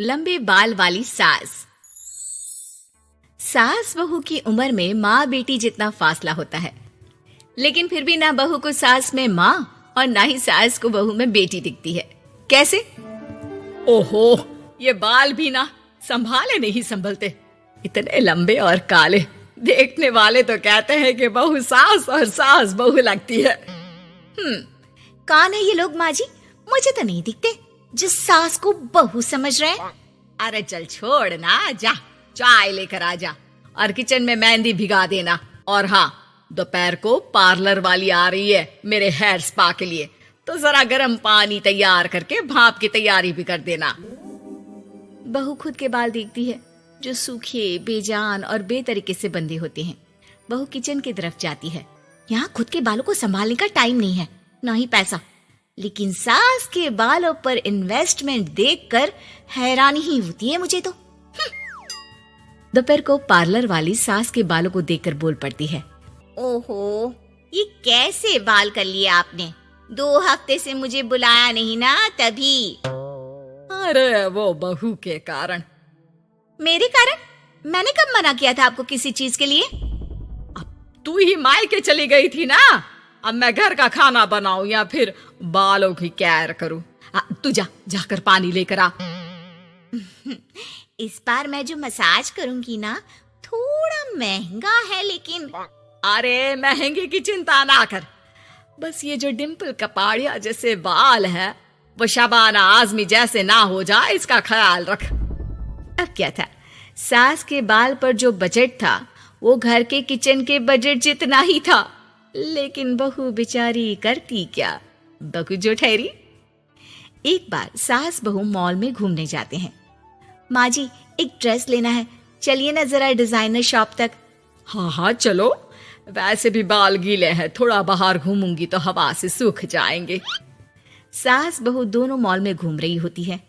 लंबे बाल वाली सास। सास बहू की उम्र में माँ बेटी जितना फासला होता है, लेकिन फिर भी ना बहू को सास में माँ और ना ही सास को बहू में बेटी दिखती है। कैसे? ओहो, ये बाल भी ना संभाले नहीं संभलते, इतने लंबे और काले। देखने वाले तो कहते हैं कि बहू सास और सास बहू लगती है। कौन है ये लोग माँ जी? मुझे तो नहीं दिखते जो सास को बहू समझ रहे हैं। अरे चल छोड़ ना, जा चाय लेकर आ जा और किचन में मेहंदी भिगा देना। और हाँ, दोपहर को पार्लर वाली आ रही है मेरे हेयर स्पा के लिए, तो जरा गर्म पानी तैयार करके भाप की तैयारी भी कर देना। बहू खुद के बाल देखती है जो सूखे, बेजान और बेतरीके से बंधे होते हैं। बहू किचन की तरफ जाती है। यहाँ खुद के बालों को संभालने का टाइम नहीं है, ना ही पैसा, लेकिन सास के बालों पर इन्वेस्टमेंट देखकर हैरानी ही होती है मुझे तो। दोपहर को पार्लर वाली सास के बालों को देखकर बोल पड़ती है, ओहो, ये कैसे बाल कर लिए आपने? 2 हफ्ते से मुझे बुलाया नहीं ना, तभी। अरे वो बहू के कारण। मेरे कारण? मैंने कब मना किया था आपको किसी चीज के लिए? अब तू ही मायके चली गई थी ना, अब मैं घर का खाना बनाऊं या फिर बालों की केयर करूं? तू जाकर पानी लेकर आ। इस बार मैं जो मसाज करूंगी ना, थोड़ा महंगा है, लेकिन अरे महंगे की चिंता ना कर, बस ये जो डिम्पल कपाड़िया जैसे बाल है वो शबाना आजमी जैसे ना हो जाए, इसका ख्याल रख। अब क्या था, सास के बाल पर जो बजट था वो घर के किचन के बजट जितना ही था, लेकिन बहू बेचारी करती क्या, बहू जो ठहरी। एक बार सास बहू मॉल में घूमने जाते हैं। माँ जी, एक ड्रेस लेना है, चलिए ना जरा डिजाइनर शॉप तक। हाँ चलो, वैसे भी बाल गीले हैं, थोड़ा बाहर घूमूंगी तो हवा से सूख जाएंगे। सास बहू दोनों मॉल में घूम रही होती है।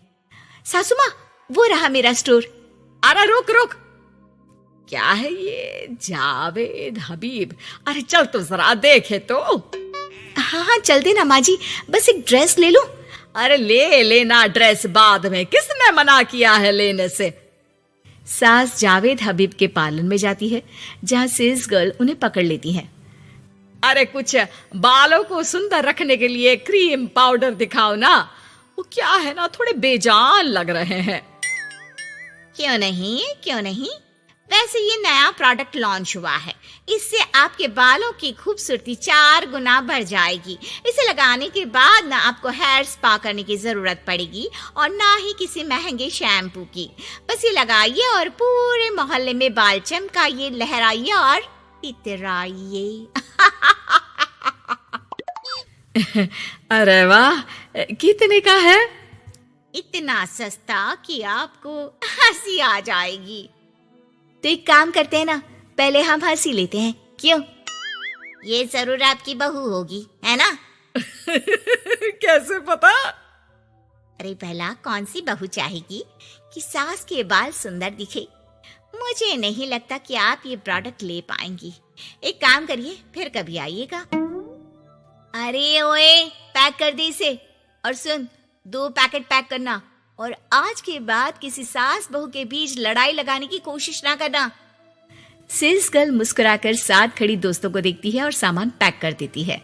सासू माँ, वो रहा मेरा स्टोर। अरे रुक, क्या है ये? जावेद हबीब। अरे चल तो जरा देखे तो। हाँ चल देना माँ जी, बस एक ड्रेस ले लूं। अरे ले लेना ड्रेस बाद में, किसने मना किया है लेने से? सास जावेद हबीब के पार्लर में जाती है, जहाँ सेल्स गर्ल उन्हें पकड़ लेती है। अरे कुछ बालों को सुंदर रखने के लिए क्रीम पाउडर दिखाओ ना, वो क्या है ना, थोड़े बेजान लग रहे हैं। क्यों नहीं, वैसे ये नया प्रोडक्ट लॉन्च हुआ है, इससे आपके बालों की खूबसूरती 4 गुना बढ़ जाएगी। इसे लगाने के बाद ना आपको हेयर स्पा करने की जरूरत पड़ेगी और ना ही किसी महंगे शैम्पू की। बस ये लगाइए और पूरे मोहल्ले में बाल चमकाइए, लहराइए और इतराइए। अरे वाह, कितने का है? इतना सस्ता कि आपको हंसी आ जाएगी। तो एक काम करते हैं ना, पहले हम हंसी लेते हैं, क्यों? ये जरूर आपकी बहू होगी, है ना? कैसे पता? अरे भला कौन सी बहू चाहेगी कि सास के बाल सुंदर दिखे? मुझे नहीं लगता कि आप ये प्रोडक्ट ले पाएंगी। एक काम करिए, फिर कभी आइएगा। अरे ओए, पैक कर दे इसे, और सुन, 2 पैकेट पैक करना, और आज के बाद किसी सास बहू के बीच लड़ाई लगाने की कोशिश ना करना। सेल्स गर्ल मुस्कुराकर साथ खड़ी दोस्तों को देखती है और सामान पैक कर देती है।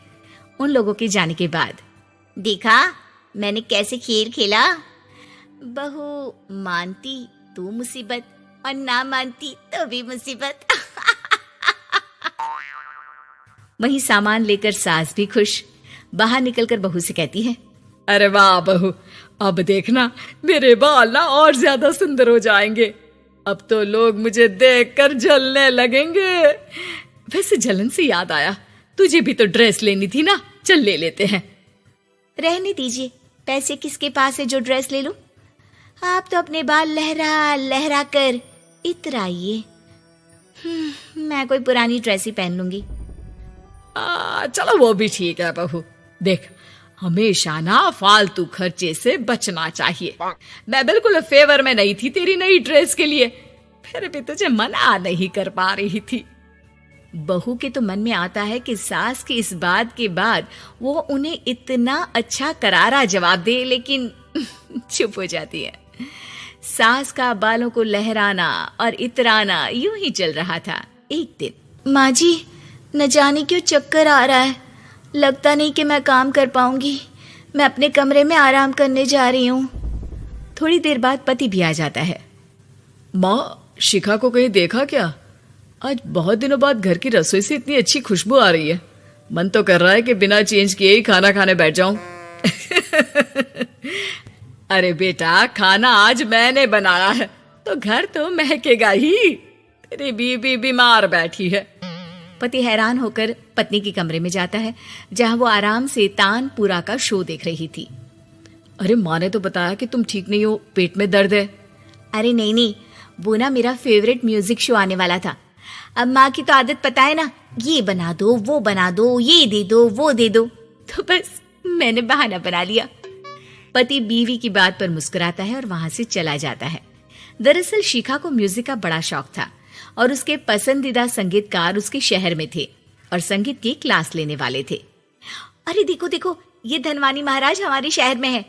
उन लोगों के जाने के बाद, देखा मैंने कैसे खेल खेला? बहू मानती तो मुसीबत, और ना मानती तो भी मुसीबत। वहीं सामान लेकर सास भी खुश। बाहर निकलकर बहू से कहती है, अरे वाह बहू, अब देखना मेरे बाल ना और ज्यादा सुंदर हो जाएंगे। अब तो लोग मुझे देखकर जलने लगेंगे। वैसे जलन से याद आया, तुझे भी तो ड्रेस लेनी थी ना, चल ले लेते हैं। रहने दीजिए, पैसे किसके पास है जो ड्रेस ले लूं? आप तो अपने बाल लहरा लहरा कर इतराइए। मैं कोई पुरानी ड्रेस ही पहन लूंगी। चलो वो भी ठीक है बहू, देख हमेशा ना फालतू खर्चे से बचना चाहिए। मैं बिल्कुल फेवर में नहीं थी तेरी नई ड्रेस के लिए, फिर भी तुझे मना नहीं कर पा रही थी। बहू के तो मन में आता है कि सास की इस बात के बाद वो उन्हें इतना अच्छा करारा जवाब दे, लेकिन चुप हो जाती है। सास का बालों को लहराना और इतराना यूं ही चल रहा था। एक दिन, माँ जी, न जाने क्यों चक्कर आ रहा है, लगता नहीं कि मैं काम कर पाऊंगी, मैं अपने कमरे में आराम करने जा रही हूँ। थोड़ी देर बाद पति भी आ जाता है। माँ, शिखा को कहीं देखा क्या? आज बहुत दिनों बाद घर की रसोई से इतनी अच्छी खुशबू आ रही है। मन तो कर रहा है कि बिना चेंज किए ही खाना खाने बैठ जाऊं। अरे बेटा, खाना आज मैंने बनाया है तो घर तो महकेगा ही। तेरी बीबी बीमार बैठी है। पति हैरान होकर पत्नी के कमरे में जाता है, जहां वो आराम से तानपुरा का शो देख रही थी। अरे, माँ ने तो बताया कि तुम ठीक नहीं हो, पेट में दर्द है। अरे नहीं, वो ना मेरा फेवरेट म्यूजिक शो आने वाला था। अब माँ की तो आदत पता है ना, ये बना दो, वो बना दो, ये दे दो, वो दे दो, तो बस मैंने बहाना बना लिया। पति बीवी की बात पर मुस्कुराता है और वहां से चला जाता है। दरअसल शिखा को म्यूजिक का बड़ा शौक था और उसके पसंदीदा संगीतकार उसके शहर में थे और संगीत की क्लास लेने वाले थे। अरे देखो देखो, ये धनवानी महाराज हमारे शहर में है,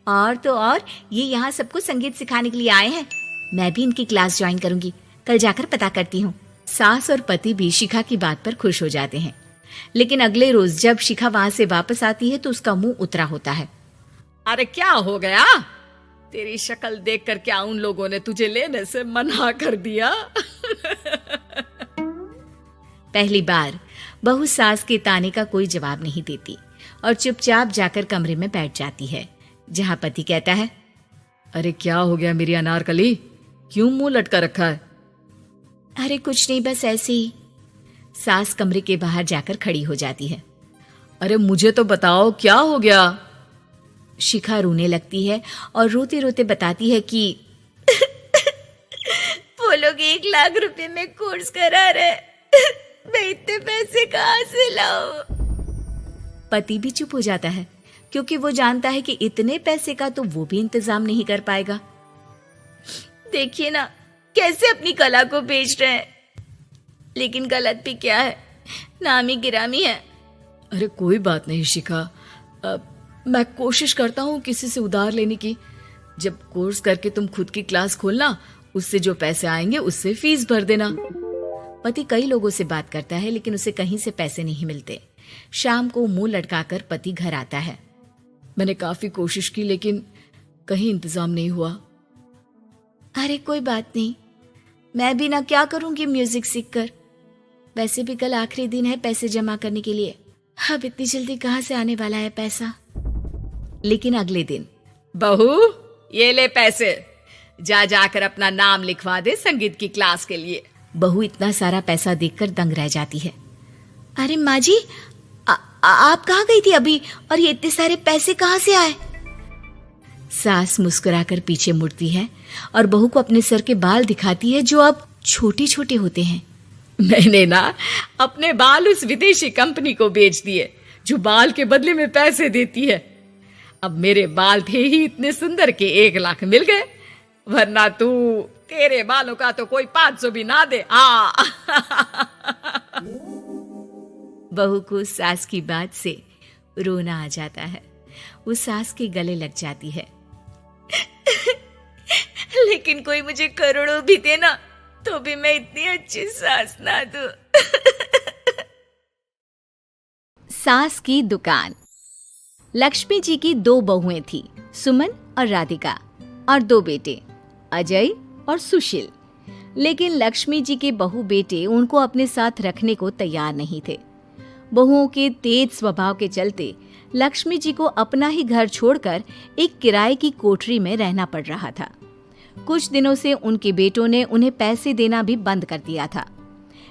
और तो और ये यहाँ सबको संगीत सिखाने के लिए आए हैं। मैं भी इनकी क्लास ज्वाइन करूंगी, कल जाकर पता करती हूँ। सास और पति भी शिखा की बात पर खुश हो जाते हैं। लेकिन अगले रोज जब शिखा वहां से वापस आती है तो उसका मुंह उतरा होता है। अरे क्या हो गया? तेरी शक्ल देखकर क्या उन लोगों ने तुझे लेने से मना कर दिया? पहली बार बहू सास के ताने का कोई जवाब नहीं देती और चुपचाप जाकर कमरे में बैठ जाती है, जहां पति कहता है, अरे क्या हो गया मेरी अनारकली, क्यों मुंह लटका रखा है? अरे कुछ नहीं, बस ऐसे ही। सास कमरे के बाहर जाकर खड़ी हो जाती है। अरे मुझे तो बताओ, क्या हो गया? शिखा रोने लगती है और रोते रोते बताती है कि वो लोग 1 लाख रुपए में कोर्स करा रहे, मैं इतने पैसे कहाँ से लाऊं? पति भी चुप हो जाता है, क्योंकि वो जानता है कि इतने पैसे का तो वो भी इंतजाम नहीं कर पाएगा। देखिए ना कैसे अपनी कला को बेच रहे हैं, लेकिन गलत भी क्या है, नामी गिरामी है। अरे कोई बात नहीं शिखा, मैं कोशिश करता हूँ किसी से उधार लेने की। जब कोर्स करके तुम खुद की क्लास खोलना, उससे जो पैसे आएंगे उससे फीस भर देना। पति कई लोगों से बात करता है, लेकिन उसे कहीं से पैसे नहीं मिलते। शाम को मुंह लटकाकर पति घर आता है। मैंने काफी कोशिश की, लेकिन कहीं इंतजाम नहीं हुआ। अरे कोई बात नहीं, मैं भी ना क्या करूंगी म्यूजिक सीखकर। वैसे भी कल आखिरी दिन है पैसे जमा करने के लिए, अब इतनी जल्दी कहाँ से आने वाला है पैसा। लेकिन अगले दिन, बहू ये ले पैसे, जाकर अपना नाम लिखवा दे संगीत की क्लास के लिए। बहू इतना सारा पैसा देखकर दंग रह जाती है। अरे माँ जी, आप कहाँ गई थी अभी, और ये इतने सारे पैसे कहाँ से आए? सास मुस्कुराकर पीछे मुड़ती है और बहू को अपने सर के बाल दिखाती है, जो अब छोटे छोटे होते हैं। मैंने ना अपने बाल उस विदेशी कंपनी को बेच दिए, जो बाल के बदले में पैसे देती है। अब मेरे बाल थे ही इतने सुंदर के 1 लाख मिल गए, वरना तेरे बालों का तो कोई 500 भी ना दे। बहू को सास की बात से रोना आ जाता है। वो सास के गले लग जाती है। लेकिन कोई मुझे करोड़ों भी दे ना, तो भी मैं इतनी अच्छी सास ना दूं। सास की दुकान। लक्ष्मी जी की 2 बहुएं थी, सुमन और राधिका, और 2 बेटे, अजय और सुशील। लेकिन लक्ष्मी जी के बहू बेटे उनको अपने साथ रखने को तैयार नहीं थे। बहुओं के तेज स्वभाव के चलते लक्ष्मी जी को अपना ही घर छोड़कर एक किराए की कोठरी में रहना पड़ रहा था। कुछ दिनों से उनके बेटों ने उन्हें पैसे देना भी बंद कर दिया था।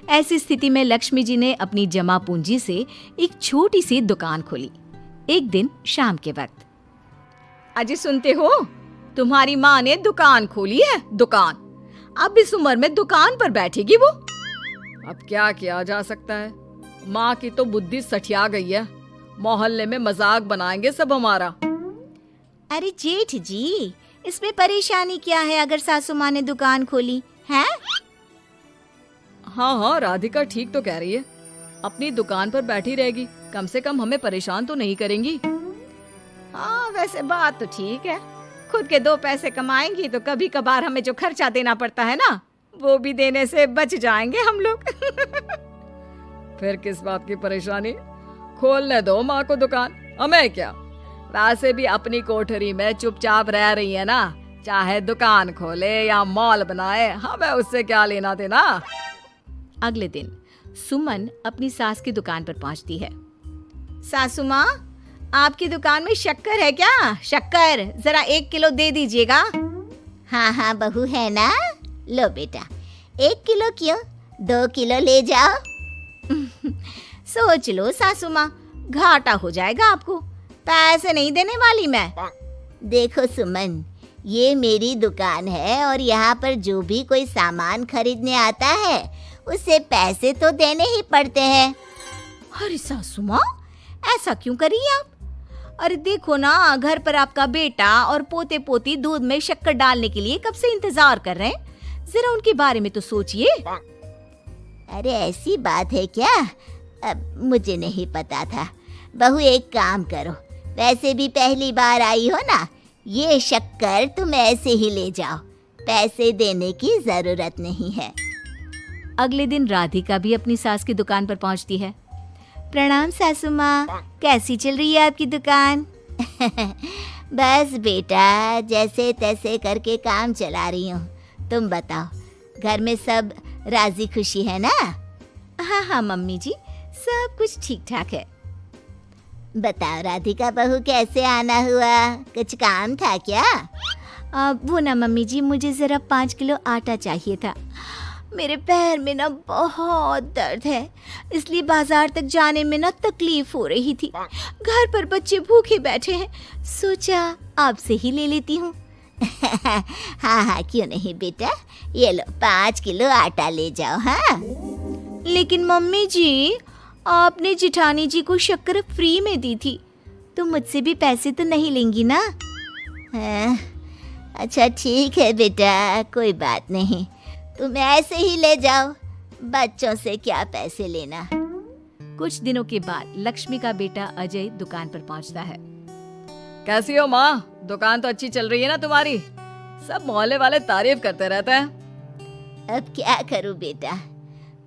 ऐसी स्थिति में लक्ष्मी जी ने अपनी जमा पूंजी से एक छोटी सी दुकान खोली। एक दिन शाम के वक्त, अजी सुनते हो, तुम्हारी माँ ने दुकान खोली है। दुकान, अब इस उम्र में दुकान पर बैठेगी वो? अब क्या किया जा सकता है, माँ की तो बुद्धि सठिया गई है। मोहल्ले में मजाक बनाएंगे सब हमारा। अरे जेठ जी, इसमें परेशानी क्या है अगर सासू माँ ने दुकान खोली है? हाँ, राधिका ठीक तो कह रही है, अपनी दुकान पर बैठी रहेगी, कम से कम हमें परेशान तो नहीं करेंगी। हाँ वैसे बात तो ठीक है, खुद के 2 पैसे कमाएंगी तो कभी कभार हमें जो खर्चा देना पड़ता है ना, वो भी देने से बच जाएंगे हम लोग। फिर किस बात की परेशानी, खोलने दो माँ को दुकान, हमें क्या। वैसे भी अपनी कोठरी में चुपचाप रह रही है ना, चाहे दुकान खोले या मॉल बनाए, हमें उससे क्या लेना देना। अगले दिन सुमन अपनी सास की दुकान पर पहुंचती है। सासू माँ, आपकी दुकान में शक्कर है क्या? शक्कर जरा 1 किलो दे दीजिएगा। हाँ हाँ बहू, है ना, लो बेटा, 1 किलो क्यों, 2 किलो ले जाओ। सोच लो सासू माँ, घाटा हो जाएगा आपको, पैसे नहीं देने वाली मैं। देखो सुमन, ये मेरी दुकान है और यहाँ पर जो भी कोई सामान खरीदने आता है उसे पैसे तो देने ही पड़ते हैं। अरे सासू माँ, ऐसा क्यों कर रही हैं आप? अरे देखो ना, घर पर आपका बेटा और पोते पोती दूध में शक्कर डालने के लिए कब से इंतजार कर रहे हैं, जरा उनके बारे में तो सोचिए। अरे ऐसी बात है क्या? अब मुझे नहीं पता था। बहू एक काम करो, वैसे भी पहली बार आई हो ना, ये शक्कर तुम ऐसे ही ले जाओ, पैसे देने की जरूरत नहीं है। अगले दिन राधिका भी अपनी सास की दुकान पर पहुंचती है। प्रणाम सासू माँ, कैसी चल रही है आपकी दुकान? बस बेटा, जैसे तैसे करके काम चला रही हूँ। तुम बताओ, घर में सब राजी खुशी है ना? हाँ हाँ मम्मी जी, सब कुछ ठीक ठाक है। बताओ राधिका बहू, कैसे आना हुआ? कुछ काम था क्या? वो ना मम्मी जी, मुझे जरा 5 किलो आटा चाहिए था। मेरे पैर में ना बहुत दर्द है, इसलिए बाजार तक जाने में ना तकलीफ हो रही थी। घर पर बच्चे भूखे बैठे हैं, सोचा आपसे ही ले लेती हूँ। हाँ हाँ, क्यों नहीं बेटा, ये लो 5 किलो आटा ले जाओ। हाँ लेकिन मम्मी जी, आपने जिठानी जी को शक्कर फ्री में दी थी, तो मुझसे भी पैसे तो नहीं लेंगी ना? हाँ, अच्छा ठीक है बेटा, कोई बात नहीं, तुम ऐसे ही ले जाओ, बच्चों से क्या पैसे लेना। कुछ दिनों के बाद लक्ष्मी का बेटा अजय दुकान पर पहुंचता है। कैसी हो माँ, दुकान तो अच्छी चल रही है ना तुम्हारी, सब मोहल्ले वाले तारीफ करते रहते हैं। अब क्या करूं बेटा,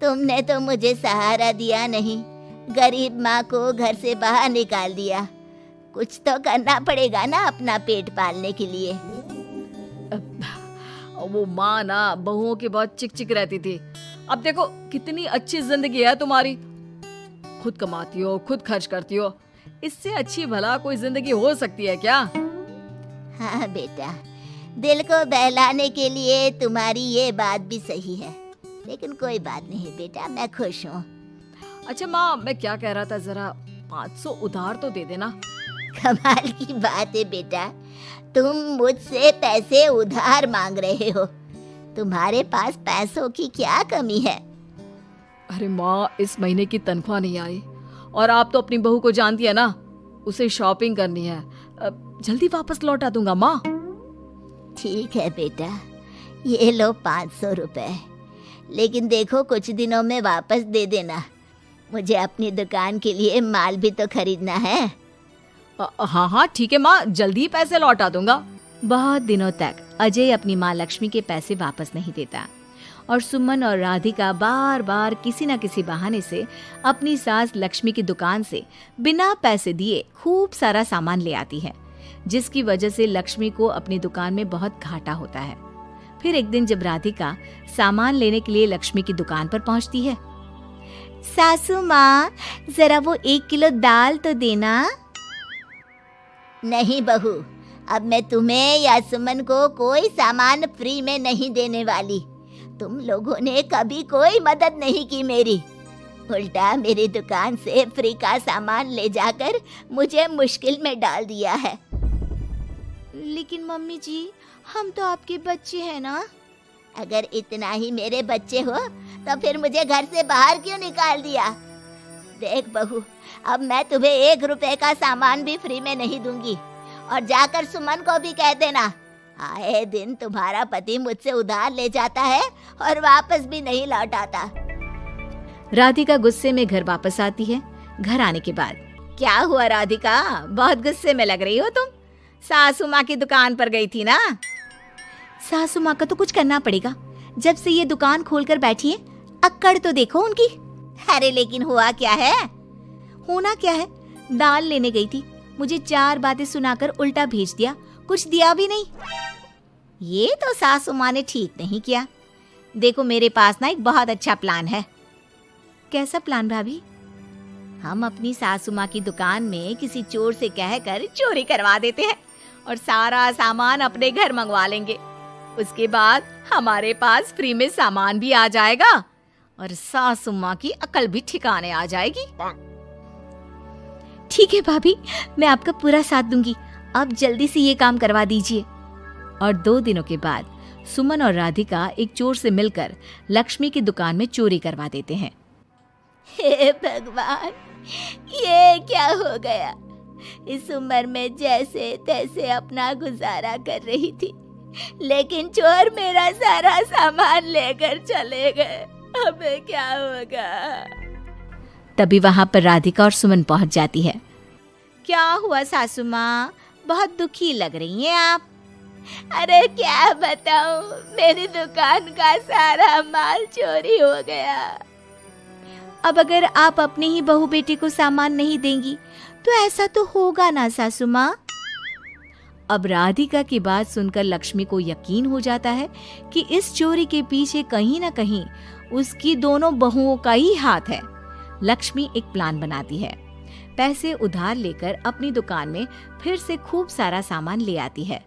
तुमने तो मुझे सहारा दिया नहीं, गरीब माँ को घर से बाहर निकाल दिया। कुछ तो करना पड़ेगा ना अपना पेट पालने के लिए। वो माँ ना बहुओं की बहुत चिक चिक रहती थी, अब देखो कितनी अच्छी जिंदगी है तुम्हारी, खुद कमाती हो, खुद खर्च करती हो, इससे अच्छी भला कोई जिंदगी हो सकती है क्या? हाँ बेटा, दिल को बहलाने के लिए तुम्हारी ये बात भी सही है, लेकिन कोई बात नहीं बेटा, मैं खुश हूँ। अच्छा माँ, मैं क्या कह रहा था, जरा 500 उधार तो दे देना। कमाल की बात है बेटा, तुम मुझसे पैसे उधार मांग रहे हो, तुम्हारे पास पैसों की क्या कमी है? अरे माँ, इस महीने की तनख्वाह नहीं आई और आप तो अपनी बहू को जानती है ना, उसे शॉपिंग करनी है, जल्दी वापस लौटा दूंगा माँ। ठीक है बेटा, ये लो 500 रुपए, लेकिन देखो कुछ दिनों में वापस दे देना, मुझे अपनी दुकान के लिए माल भी तो खरीदना है। हाँ हाँ ठीक है माँ, जल्दी पैसे लौटा दूंगा। बहुत दिनों तक अजय अपनी माँ लक्ष्मी के पैसे वापस नहीं देता और सुमन और राधिका बार बार किसी न किसी बहाने से अपनी सास लक्ष्मी की दुकान से बिना पैसे दिए खूब सारा सामान ले आती है, जिसकी वजह से लक्ष्मी को अपनी दुकान में बहुत घाटा होता है। फिर एक दिन जब राधिका सामान लेने के लिए लक्ष्मी की दुकान पर पहुंचती है। सासू माँ, जरा वो 1 किलो दाल तो देना। नहीं बहू, अब मैं तुम्हें या सुमन को कोई सामान फ्री में नहीं देने वाली। तुम लोगों ने कभी कोई मदद नहीं की मेरी, उल्टा मेरी दुकान से फ्री का सामान ले जाकर मुझे मुश्किल में डाल दिया है। लेकिन मम्मी जी, हम तो आपके बच्चे हैं ना। अगर इतना ही मेरे बच्चे हो तो फिर मुझे घर से बाहर क्यों निकाल दिया? देख बहू, अब मैं तुम्हें 1 रुपए का सामान भी फ्री में नहीं दूंगी, और जाकर सुमन को भी कह देना, आए दिन तुम्हारा पति मुझसे उधार ले जाता है और वापस भी नहीं लौटाता। राधिका गुस्से में घर वापस आती है। घर आने के बाद, क्या हुआ राधिका, बहुत गुस्से में लग रही हो तुम? सासू माँ की दुकान पर गई थी ना। सासू माँ का तो कुछ करना पड़ेगा, जब से ये दुकान खोलकर बैठी है। अक्कड़ तो देखो उनकी। अरे लेकिन हुआ क्या है? होना क्या है, दाल लेने गई थी, मुझे 4 बातें सुनाकर उल्टा भेज दिया, कुछ दिया भी नहीं। ये तो सासू माँ ने ठीक नहीं किया। देखो मेरे पास ना एक बहुत अच्छा प्लान है। कैसा प्लान भाभी? हम अपनी सासू माँ की दुकान में किसी चोर से कहकर चोरी करवा देते हैं और सारा सामान अपने घर मंगवा लेंगे। उसके बाद हमारे पास फ्री में सामान भी आ जाएगा और सासू माँ की अकल भी ठिकाने आ जाएगी। ठीक है भाभी, मैं आपका पूरा साथ दूंगी। आप जल्दी से ये काम करवा दीजिए। और 2 दिनों के बाद सुमन और राधिका एक चोर से मिलकर लक्ष्मी की दुकान में चोरी करवा देते हैं। हे भगवान, ये क्या हो गया? इस उम्र में जैसे तैसे अपना गुजारा कर रही थी, लेकिन चोर मेरा सारा सामान लेकर चले गए। अबे क्या होगा? तभी वहां पर राधिका और सुमन पहुंच जाती है। क्या हुआ सासू माँ, बहुत दुखी लग रही हैं आप। अरे क्या बताऊं, मेरी दुकान का सारा माल चोरी हो गया। अब अगर आप अपनी ही बहू बेटी को सामान नहीं देंगी तो ऐसा तो होगा ना सासू माँ। अब राधिका की बात सुनकर लक्ष्मी को यकीन हो जाता है कि इस चोरी के पीछे कहीं ना कहीं उसकी दोनों बहुओं का ही हाथ है। लक्ष्मी एक प्लान बनाती है। पैसे उधार लेकर अपनी दुकान में फिर से खूब सारा सामान ले आती है।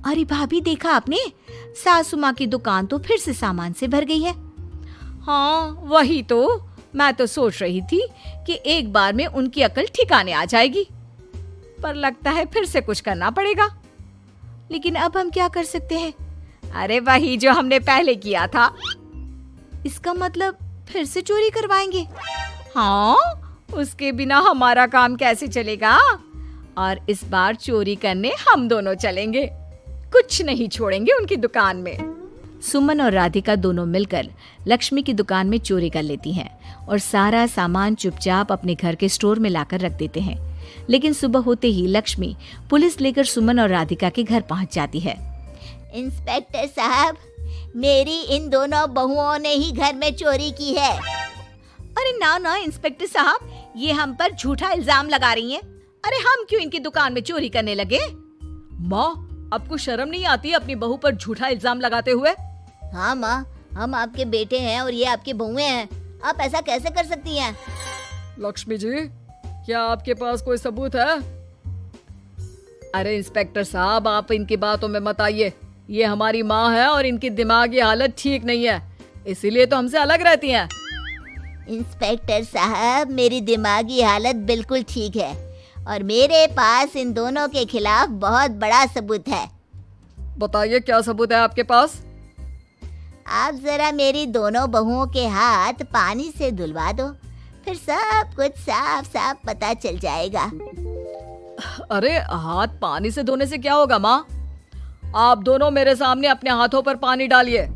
अरे भाभी, देखा आपने, सासू माँ की दुकान तो फिर से सामान से भर गई है। हाँ वही तो, मैं तो सोच रही थी कि एक बार में उनकी अकल ठिकाने आ जाएगी, पर लगता है फिर से कुछ करना पड़ेगा। लेकिन अब हम क्या कर सकते हैं? अरे वही जो हमने पहले किया था। इसका मतलब फिर से चोरी करवाएंगे? हाँ, उसके बिना हमारा काम कैसे चलेगा? और इस बार चोरी करने हम दोनों चलेंगे, कुछ नहीं छोड़ेंगे उनकी दुकान में। सुमन और राधिका दोनों मिलकर लक्ष्मी की दुकान में चोरी कर लेती हैं और सारा सामान चुपचाप अपने घर के स्टोर में लाकर रख देते हैं। लेकिन सुबह होते ही लक्ष्मी पुलिस लेकर सुमन और राधिका के घर पहुंच जाती है। इंस्पेक्टर साहब, मेरी इन दोनों बहुओं ने ही घर में चोरी की है। अरे ना ना इंस्पेक्टर साहब, ये हम पर झूठा इल्जाम लगा रही हैं। अरे हम क्यों इनकी दुकान में चोरी करने लगे? माँ, आपको शर्म नहीं आती अपनी बहू पर झूठा इल्जाम लगाते हुए? हाँ माँ, हम आपके बेटे हैं और ये आपकी बहुएं हैं। आप ऐसा कैसे कर सकती हैं? लक्ष्मी जी, क्या आपके पास कोई सबूत है? अरे इंस्पेक्टर साहब, आप इनकी बातों में मत आइए। ये हमारी माँ है और इनकी दिमागी हालत ठीक नहीं है, इसीलिए तो हमसे अलग रहती हैं। इंस्पेक्टर साहब, मेरी दिमागी हालत बिल्कुल ठीक है और मेरे पास इन दोनों के खिलाफ बहुत बड़ा सबूत है। बताइए, क्या सबूत है आपके पास? आप जरा मेरी दोनों बहुओं के हाथ पानी से धुलवा दो, फिर सब कुछ साफ साफ पता चल जाएगा। अरे हाथ पानी से धोने से क्या होगा माँ? आप दोनों मेरे सामने अपने हाथों पर पानी डालिए।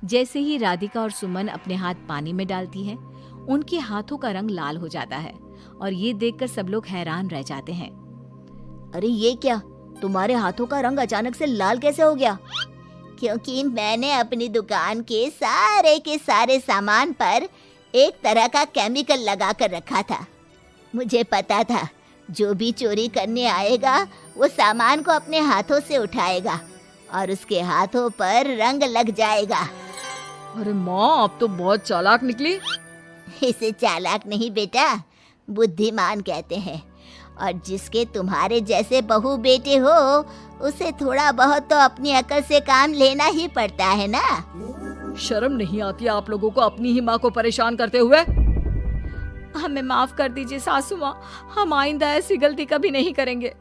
जैसे ही राधिका और सुमन अपने हाथ पानी में डालती हैं, उनके हाथों का रंग लाल हो जाता है और ये देखकर सब लोग हैरान रह जाते हैं। अरे ये क्या, तुम्हारे हाथों का रंग अचानक से लाल कैसे हो गया? क्योंकि मैंने अपनी दुकान के सारे सामान पर एक तरह का केमिकल लगा कर रखा था। मुझे पता था जो भी चोरी करने आएगा वो सामान को अपने हाथों से उठाएगा और उसके हाथों पर रंग लग जाएगा। अरे माँ, आप तो बहुत चालाक निकली। इसे चालाक नहीं बेटा, बुद्धिमान कहते हैं। और जिसके तुम्हारे जैसे बहू बेटे हो, उसे थोड़ा बहुत तो अपनी अकल से काम लेना ही पड़ता है ना। शर्म नहीं आती आप लोगों को अपनी ही माँ को परेशान करते हुए? हमें माफ कर दीजिए सासू माँ, हम आइंदा ऐसी गलती कभी नहीं करेंगे।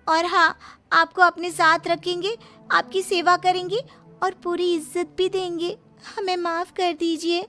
और हाँ, आपको अपने साथ रखेंगे, आपकी सेवा करेंगे और पूरी इज्जत भी देंगे। हमें माफ कर दीजिए।